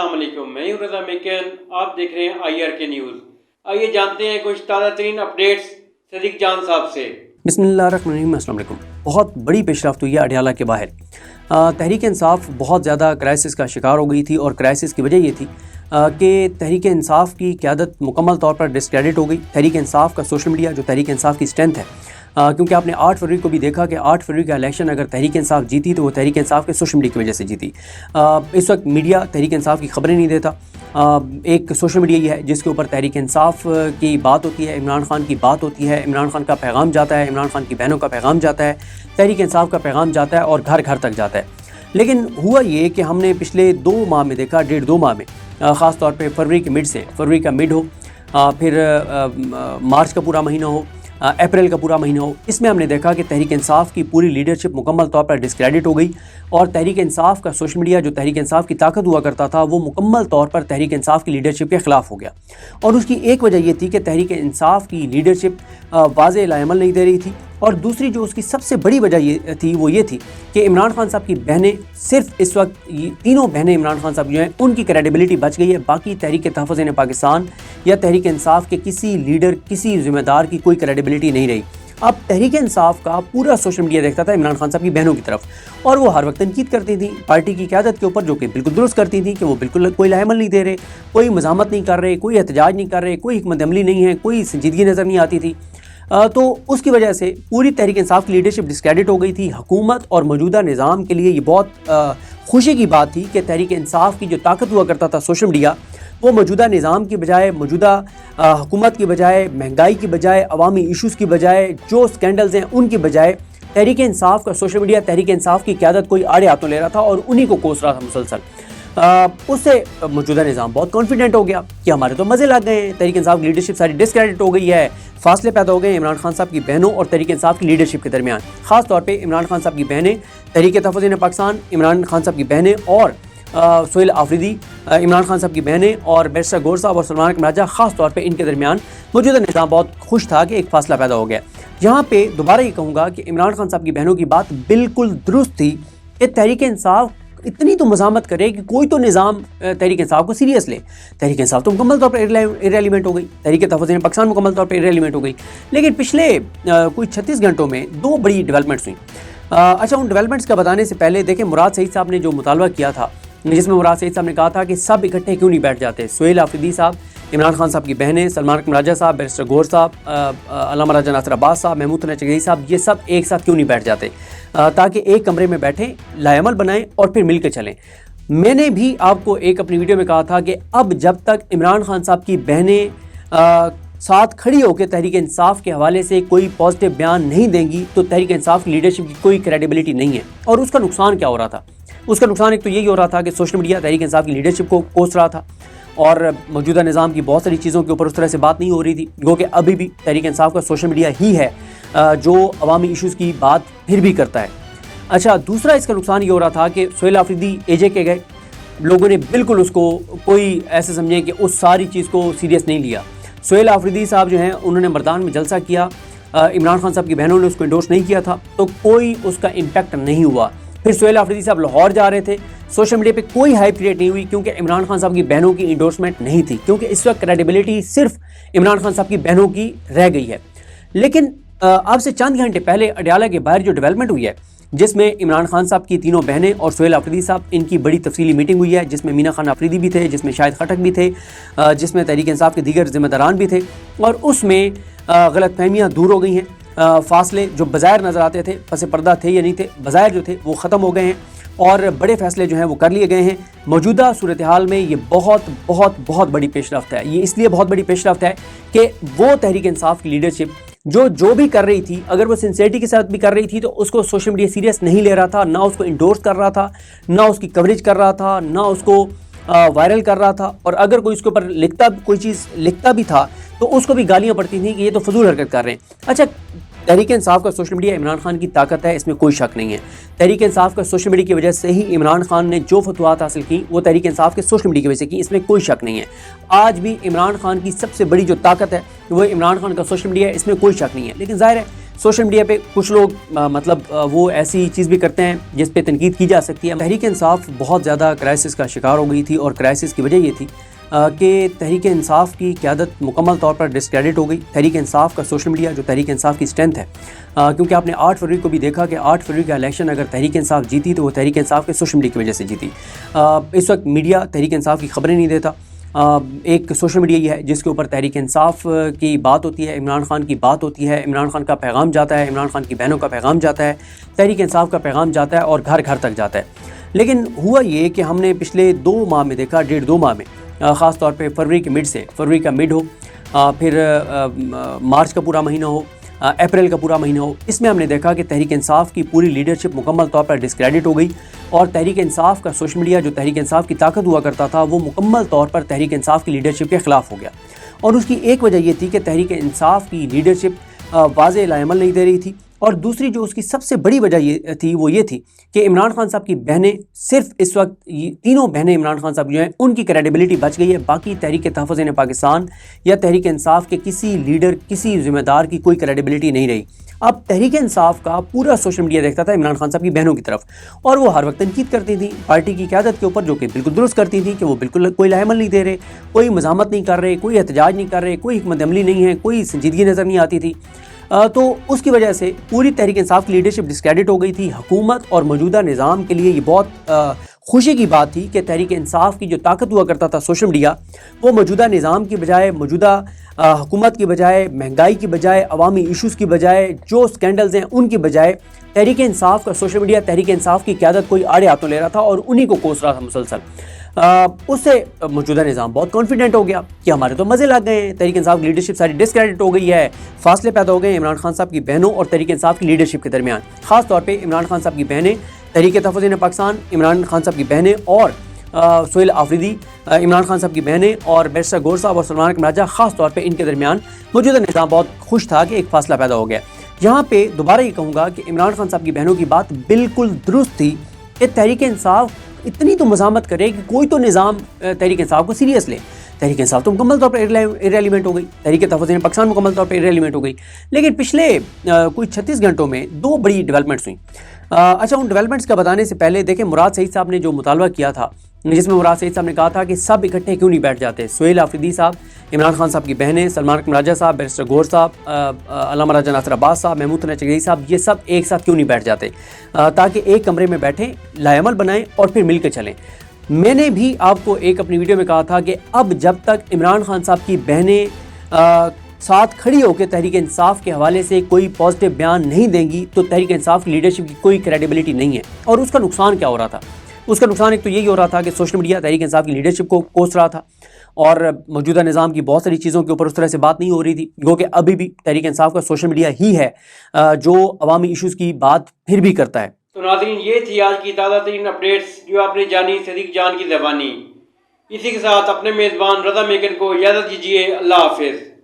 السلام علیکم، میں ہوں رضا میکن، آپ دیکھ رہے ہیں IRK نیوز۔ آئیے جانتے ہیں کچھ تازہ ترین اپڈیٹس صدیق جان صاحب سے۔ بسم اللہ الرحمن الرحیم، السلام علیکم۔ بہت بڑی پیش رفت ہوئی ہے اڈیالہ کے باہر۔ تحریک انصاف بہت زیادہ کرائسس کا شکار ہو گئی تھی، اور کرائسس کی وجہ یہ تھی کہ تحریک انصاف کی قیادت مکمل طور پر ڈسکریڈٹ ہو گئی۔ تحریک انصاف کا سوشل میڈیا جو تحریک انصاف کی اسٹرینتھ ہے، کیونکہ آپ نے 8 فروری کو بھی دیکھا کہ 8 فروری کا الیکشن اگر تحریک انصاف جیتی تو وہ تحریک انصاف کے سوشل میڈیا کی وجہ سے جیتی۔ اس وقت میڈیا تحریک انصاف کی خبریں نہیں دیتا۔ ایک سوشل میڈیا یہ ہے جس کے اوپر تحریک انصاف کی بات ہوتی ہے، عمران خان کی بات ہوتی ہے، عمران خان کا پیغام جاتا ہے، عمران خان کی بہنوں کا پیغام جاتا ہے، تحریک انصاف کا پیغام جاتا ہے اور گھر گھر تک جاتا ہے۔ لیکن ہوا یہ کہ ہم نے پچھلے 2 ماہ میں دیکھا، 1.5-2 ماہ میں، خاص طور پہ فروری کے مڈ سے، فروری کا مڈ ہو، پھر مارچ کا پورا مہینہ ہو، اپریل کا پورا مہینہ ہو، اس میں ہم نے دیکھا کہ تحریک انصاف کی پوری لیڈرشپ مکمل طور پر ڈسکریڈٹ ہو گئی، اور تحریک انصاف کا سوشل میڈیا جو تحریک انصاف کی طاقت ہوا کرتا تھا وہ مکمل طور پر تحریک انصاف کی لیڈرشپ کے خلاف ہو گیا۔ اور اس کی ایک وجہ یہ تھی کہ تحریک انصاف کی لیڈرشپ واضح لائحہ عمل نہیں دے رہی تھی، اور دوسری جو اس کی سب سے بڑی وجہ یہ تھی وہ یہ تھی کہ عمران خان صاحب کی بہنیں، صرف اس وقت تینوں بہنیں عمران خان صاحب جو ہیں ان کی کریڈیبلٹی بچ گئی ہے، باقی تحریک تحفظ پاکستان یا تحریک انصاف کے کسی لیڈر، کسی ذمہ دار کی کوئی کریڈیبلٹی نہیں رہی۔ اب تحریک انصاف کا پورا سوشل میڈیا دیکھتا تھا عمران خان صاحب کی بہنوں کی طرف، اور وہ ہر وقت تنقید کرتی تھیں پارٹی کی قیادت کے اوپر، جو کہ بالکل درست کرتی تھیں کہ وہ بالکل کوئی لائحہ عمل نہیں دے رہے، کوئی مزاحمت نہیں کر رہے، کوئی احتجاج نہیں کر رہے، کوئی حکمت عملی نہیں ہے، کوئی سنجیدگی نظر نہیں آتی تھی۔ تو اس کی وجہ سے پوری تحریک انصاف کی لیڈرشپ ڈسکریڈٹ ہو گئی تھی۔ حکومت اور موجودہ نظام کے لیے یہ بہت خوشی کی بات تھی کہ تحریک انصاف کی جو طاقت ہوا کرتا تھا سوشل میڈیا، وہ موجودہ نظام کی بجائے، موجودہ حکومت کی بجائے، مہنگائی کی بجائے، عوامی ایشوز کی بجائے، جو سکینڈلز ہیں ان کی بجائے، تحریک انصاف کا سوشل میڈیا تحریک انصاف کی قیادت کوئی آڑے ہاتھوں لے رہا تھا اور انہی کو کوس رہا تھا مسلسل۔ اس سے موجودہ نظام بہت کانفیڈنٹ ہو گیا کہ ہمارے تو مزے لگ گئے ہیں، تحریک انصاف کی لیڈرشپ ساری ڈسکریڈٹ ہو گئی ہے، فاصلے پیدا ہو گئے ہیں عمران خان صاحب کی بہنوں اور تحریک انصاف کی لیڈرشپ کے درمیان، خاص طور پہ عمران خان صاحب کی بہنیں، تحریک تحفظ پاکستان، عمران خان صاحب کی بہنیں، اور سہیل آفریدی، عمران خان صاحب کی بہنیں، اور بیرسٹر گور صاحب اور سلمان راجہ، خاص طور پہ ان کے درمیان موجودہ نظام بہت خوش تھا کہ ایک فاصلہ پیدا ہو گیا۔ یہاں پہ دوبارہ یہ کہوں گا کہ عمران خان صاحب کی بہنوں کی بات بالکل درست تھی کہ تحریک انصاف اتنی تو مزاحمت کرے کہ کوئی تو نظام تحریک انصاف کو سیریس لے۔ تحریک انصاف تو مکمل طور پر ارریلیونٹ ہو گئی، تحریک تحفظ پاکستان مکمل طور پر ارریلیونٹ ہو گئی۔ لیکن پچھلے کوئی 36 گھنٹوں میں 2 بڑی ڈیولپمنٹس ہوئیں۔ اچھا، ان ڈیولپمنٹس کا بتانے سے پہلے دیکھیں مراد سعید صاحب نے جو مطالبہ کیا تھا، جس میں مراد سعید صاحب نے کہا تھا کہ سب اکٹھے کیوں نہیں بیٹھ جاتے، سہیل آفریدی صاحب، عمران خان صاحب کی بہنیں، سلمان راجہ صاحب، بیرسٹر گور صاحب، علامہ راجہ ناصر عباس صاحب، محمود ثنا چگئی صاحب، یہ سب ایک ساتھ کیوں نہیں بیٹھ جاتے تاکہ ایک کمرے میں بیٹھیں، لائحہ عمل بنائیں اور پھر مل کے چلیں۔ میں نے بھی آپ کو ایک اپنی ویڈیو میں کہا تھا کہ اب جب تک عمران خان صاحب کی بہنیں ساتھ کھڑی ہو کے تحریک انصاف کے حوالے سے کوئی پازیٹیو بیان نہیں دیں گی تو تحریک انصاف کی لیڈرشپ کی کوئی کریڈیبلٹی نہیں ہے۔ اور اس کا نقصان کیا ہو رہا تھا؟ اس کا نقصان ایک تو یہی ہو رہا تھا کہ سوشل میڈیا تحریک انصاف کی لیڈرشپ کو کوس رہا تھا، اور موجودہ نظام کی بہت ساری چیزوں کے اوپر اس طرح سے بات نہیں ہو رہی تھی، گو کہ ابھی بھی تحریک انصاف کا سوشل میڈیا ہی ہے جو عوامی ایشوز کی بات پھر بھی کرتا ہے۔ اچھا، دوسرا اس کا نقصان یہ ہو رہا تھا کہ سہیل آفریدی AJ کے گئے، لوگوں نے بالکل اس کو کوئی ایسے سمجھے کہ اس ساری چیز کو سیریس نہیں لیا۔ سہیل آفریدی صاحب جو ہیں انہوں نے مردان میں جلسہ کیا، عمران خان صاحب کی بہنوں نے اس کو انڈورس نہیں کیا تھا، تو کوئی اس کا امپیکٹ نہیں ہوا۔ پھر سہیل آفریدی صاحب لاہور جا رہے تھے، سوشل میڈیا پہ کوئی ہائپ کریٹ نہیں ہوئی کیونکہ عمران خان صاحب کی بہنوں کی انڈورسمنٹ نہیں تھی، کیونکہ اس وقت کریڈیبلٹی صرف عمران خان صاحب کی بہنوں کی رہ گئی ہے۔ لیکن اب سے چند گھنٹے پہلے اڈیالہ کے باہر جو ڈیولپمنٹ ہوئی ہے، جس میں عمران خان صاحب کی تینوں بہنیں اور سہیل آفریدی صاحب، ان کی بڑی تفصیلی میٹنگ ہوئی ہے، جس میں مینا خان آفریدی بھی تھے، جس میں شاہد خٹک بھی تھے، جس میں تحریک انصاف کے دیگر ذمہ داران بھی تھے، اور اس میں غلط فہمیاں دور ہو گئی ہیں، فاصلے جو بظاہر نظر آتے تھے، پس پردہ تھے یا نہیں تھے، بظاہر جو تھے وہ ختم ہو گئے ہیں، اور بڑے فیصلے جو ہیں وہ کر لیے گئے ہیں۔ موجودہ صورتحال میں یہ بہت بہت بہت بڑی پیش رفت ہے۔ یہ اس لیے بہت بڑی پیش رفت ہے کہ وہ تحریک انصاف کی لیڈرشپ جو بھی کر رہی تھی، اگر وہ سنسیئرٹی کے ساتھ بھی کر رہی تھی تو اس کو سوشل میڈیا سیریس نہیں لے رہا تھا، نہ اس کو انڈورس کر رہا تھا، نہ اس کی کوریج کر رہا تھا، نہ اس کو وائرل کر رہا تھا، اور اگر کوئی اس کے اوپر کوئی چیز لکھتا بھی تھا تو اس کو بھی گالیاں پڑتی تھیں کہ یہ تو فضول حرکت کر رہے ہیں۔ اچھا، تحریک انصاف کا سوشل میڈیا عمران خان کی طاقت ہے، اس میں کوئی شک نہیں ہے۔ تحریک انصاف کا سوشل میڈیا کی وجہ سے ہی عمران خان نے جو فتوحات حاصل کی وہ تحریک انصاف کے سوشل میڈیا کی وجہ سے کی، اس میں کوئی شک نہیں ہے۔ آج بھی عمران خان کی سب سے بڑی جو طاقت ہے وہ عمران خان کا سوشل میڈیا ہے، اس میں کوئی شک نہیں ہے۔ لیکن ظاہر ہے سوشل میڈیا پہ کچھ لوگ مطلب وہ ایسی چیز بھی کرتے ہیں جس پہ تنقید کی جا سکتی ہے. تحریک انصاف بہت زیادہ کرائسس کا شکار ہو گئی تھی اور کرائسس کی وجہ یہ تھی کہ تحریک انصاف کی قیادت مکمل طور پر ڈسکریڈٹ ہو گئی. تحریک انصاف کا سوشل میڈیا جو تحریک انصاف کی اسٹرینتھ ہے، کیونکہ آپ نے 8 فروری کو بھی دیکھا کہ 8 فروری کا الیکشن اگر تحریک انصاف جیتی تو وہ تحریک انصاف کے سوشل میڈیا کی وجہ سے جیتی. اس وقت میڈیا تحریک انصاف کی خبریں نہیں دیتا. ایک سوشل میڈیا یہ ہے جس کے اوپر تحریک انصاف کی بات ہوتی ہے، عمران خان کی بات ہوتی ہے، عمران خان کا پیغام جاتا ہے، عمران خان کی بہنوں کا پیغام جاتا ہے، تحریک انصاف کا پیغام جاتا ہے اور گھر گھر تک جاتا ہے. لیکن ہوا یہ کہ ہم نے پچھلے 2 ماہ میں دیکھا، 1.5-2 ماہ میں، خاص طور پہ فروری کے مڈ سے، فروری کا مڈ ہو، پھر مارچ کا پورا مہینہ ہو، اپریل کا پورا مہینہ ہو، اس میں ہم نے دیکھا کہ تحریک انصاف کی پوری لیڈرشپ مکمل طور پر ڈسکریڈٹ ہو گئی اور تحریک انصاف کا سوشل میڈیا جو تحریک انصاف کی طاقت ہوا کرتا تھا وہ مکمل طور پر تحریک انصاف کی لیڈرشپ کے خلاف ہو گیا. اور اس کی ایک وجہ یہ تھی کہ تحریک انصاف کی لیڈرشپ واضح لائحہ عمل نہیں دے رہی تھی، اور دوسری جو اس کی سب سے بڑی وجہ یہ تھی وہ یہ تھی کہ عمران خان صاحب کی بہنیں، صرف اس وقت تینوں بہنیں عمران خان صاحب جو ہیں ان کی کریڈیبلٹی بچ گئی ہے. باقی تحریک تحفظ پاکستان یا تحریک انصاف کے کسی لیڈر، کسی ذمہ دار کی کوئی کریڈیبلٹی نہیں رہی. اب تحریک انصاف کا پورا سوشل میڈیا دیکھتا تھا عمران خان صاحب کی بہنوں کی طرف، اور وہ ہر وقت تنقید کرتی تھیں پارٹی کی قیادت کے اوپر، جو کہ بالکل درست کرتی تھیں کہ وہ بالکل کوئی لائحہ عمل نہیں دے رہے، کوئی مزاحمت نہیں کر رہے، کوئی احتجاج نہیں کر رہے، کوئی حکمت عملی نہیں ہے، کوئی سنجیدگی نظر نہیں آتی تھی. تو اس کی وجہ سے پوری تحریک انصاف کی لیڈرشپ ڈسکریڈٹ ہو گئی تھی. حکومت اور موجودہ نظام کے لیے یہ بہت خوشی کی بات تھی کہ تحریک انصاف کی جو طاقت ہوا کرتا تھا سوشل میڈیا، وہ موجودہ نظام کی بجائے، موجودہ حکومت کی بجائے، مہنگائی کی بجائے، عوامی ایشوز کی بجائے، جو سکینڈلز ہیں ان کی بجائے، تحریک انصاف کا سوشل میڈیا تحریک انصاف کی قیادت کوئی آڑے ہاتھوں لے رہا تھا اور انہی کو کوس رہا تھا مسلسل. اس سے موجودہ نظام بہت کانفیڈنٹ ہو گیا کہ ہمارے تو مزے لگ گئے ہیں، تحریک انصاف کی لیڈرشپ ساری ڈسکریڈٹ ہو گئی ہے، فاصلے پیدا ہو گئے عمران خان صاحب کی بہنوں اور تحریک انصاف کی لیڈرشپ کے درمیان. خاص طور پہ عمران خان صاحب کی بہنیں، تحریک تحفظ پاکستان، عمران خان صاحب کی بہنیں اور سہیل آفریدی، عمران خان صاحب کی بہنیں اور بیرسٹر گور صاحب اور سلمان راجہ، خاص طور پہ ان کے درمیان موجودہ نظام بہت خوش تھا کہ ایک فاصلہ پیدا ہو گیا. یہاں پہ دوبارہ یہ کہوں گا کہ عمران خان صاحب کی بہنوں کی بات بالکل درست تھی کہ تحریک انصاف اتنی تو مزاحمت کرے کہ کوئی تو نظام تحریک انصاف کو سیریس لے. تحریک انصاف تو مکمل طور پر ارریلیونٹ ہو گئی، تحریک تحفظ پاکستان مکمل طور پر ارریلیونٹ ہو گئی. لیکن پچھلے کوئی 36 گھنٹوں میں 2 بڑی ڈیولپمنٹس ہوئیں. اچھا، ان ڈیولپمنٹس کا بتانے سے پہلے دیکھیں مراد سعید صاحب نے جو مطالبہ کیا تھا، جس میں مراد سعید صاحب نے کہا تھا کہ سب اکٹھے کیوں نہیں بیٹھ جاتے، سہیل آفریدی صاحب، عمران خان صاحب کی بہنیں، سلمان راجہ صاحب، بیرسٹر گور صاحب، علامہ راجہ ناصر عباس صاحب، محمود ثنا چگئی صاحب، یہ سب ایک ساتھ کیوں نہیں بیٹھ جاتے تاکہ ایک کمرے میں بیٹھیں، لائحہ عمل بنائیں اور پھر مل کے چلیں. میں نے بھی آپ کو ایک اپنی ویڈیو میں کہا تھا کہ اب جب تک عمران خان صاحب کی بہنیں ساتھ کھڑی ہو کے تحریک انصاف کے حوالے سے کوئی پازیٹیو بیان نہیں دیں گی تو تحریک انصاف کی لیڈرشپ کی کوئی کریڈیبلٹی نہیں ہے. اور اس کا نقصان کیا ہو رہا تھا؟ اس کا نقصان ایک تو یہی ہو رہا تھا کہ سوشل میڈیا تحریک انصاف کی لیڈرشپ کو کوس رہا تھا اور موجودہ نظام کی بہت ساری چیزوں کے اوپر اس طرح سے بات نہیں ہو رہی تھی، گو کہ ابھی بھی تحریک انصاف کا سوشل میڈیا ہی ہے جو عوامی ایشوز کی بات پھر بھی کرتا ہے. تو ناظرین، یہ تھی آج کی تازہ ترین اپڈیٹس جو آپ نے جانی صدیق جان کی زبانی. اسی کے ساتھ اپنے میزبان رضا میکن کو اجازت دیجیے. اللہ حافظ.